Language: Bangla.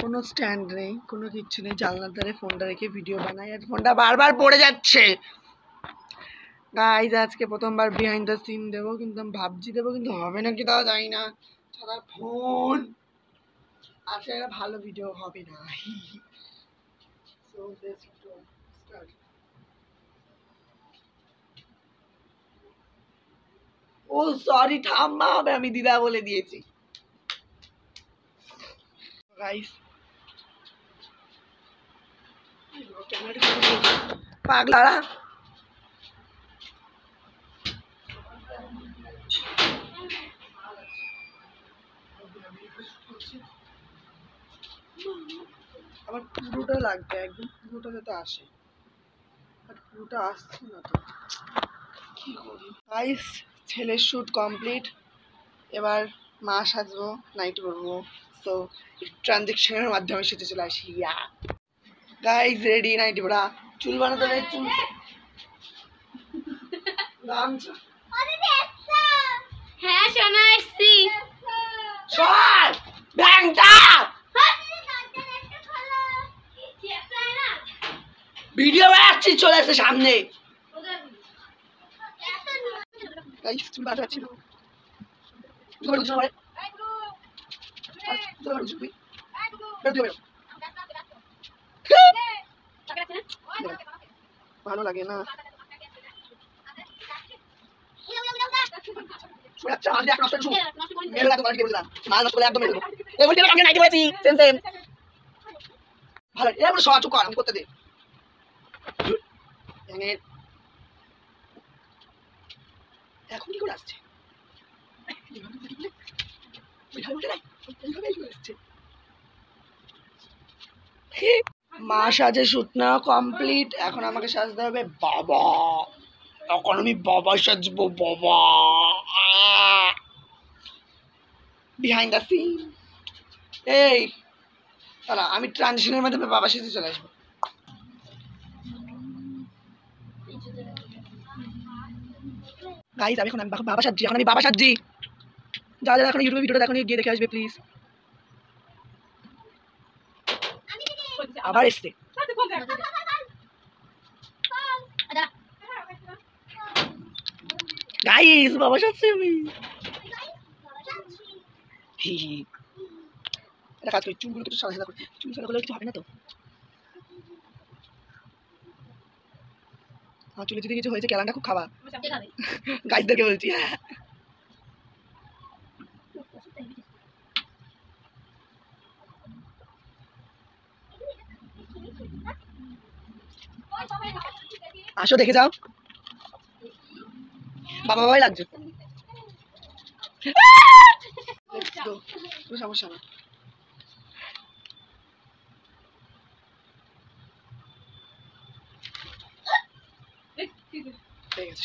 কোনো স্ট্যান্ড নেই, কোনো কিচ্ছু নেই, জানলার ধারে ফোনটা রেখে ভিডিও বানাই আর ফোনটা বারবার পড়ে যাচ্ছে। গাইজ আজকে প্রথমবার বিহাইন্ড দ্য সিন দেবো, কিন্তু আমি ভাবছি দেবো, কিন্তু হবে নাকি তাও জানি না। সারা ফোন আজকে একটা ভালো ভিডিও হবে না। ও সরি, ঠাম্মা হবে, আমি দিদা বলে দিয়েছি। গাইস পাগলারা আমার পুরোটা লাগবে, একদম পুরোটা যাতে আসে, বাট পুরোটা আসছে না তো, কি করি। গাইস ছেলের শ্যুট কমপ্লিট, এবার মা সাজবো, নাইট করবো। সো ট্রানজেকশনের মাধ্যমে সেজে চলে আসি। গাইস রেডি, নাইট পড়া, চুল বানাতে হবে, চুল গামছা। হ্যাঁ শোনা আসছি। সর ব্যাংটা ভিডিও বানাচ্ছি, চলে আসছে সামনে। গাইস চুল বানাতে ছিল, ভালো লাগে না। আমি করতে দে এখন কি করে আসছে, মা সাজে শুট না কমপ্লিট, এখন আমাকে সাজতে হবে বাবা। এখন আমি বাবা সাজবো, বাবা বিহাইন্ড দ্য সিন। এই দাঁড়া, আমি ট্রানজিশনের মাধ্যমে বাবা সাজে চলে আসবো। গাইস আমি এখন বাবা সাজছি, এখন আমি বাবা সাজছি। যারা যারা এখন ইউটিউবে ভিডিওটা দেখো গিয়ে দেখে আসবে প্লিজ। আবার এসছে গাইস, বাবা সাজছি আমি। এটা কাজ করি, চুলগুলো একটু সাদা সাদা করি, চুল সাদা করলে কিছু হবে না তো। আমার চুলে যদি কিছু হয়েছে, ক্যালানটা খুব খাবার, গাইসদেরকে বলছি। আসো দেখে যাও, বাবা বাবাই লাগছে। সমস্যা না, ঠিক আছে।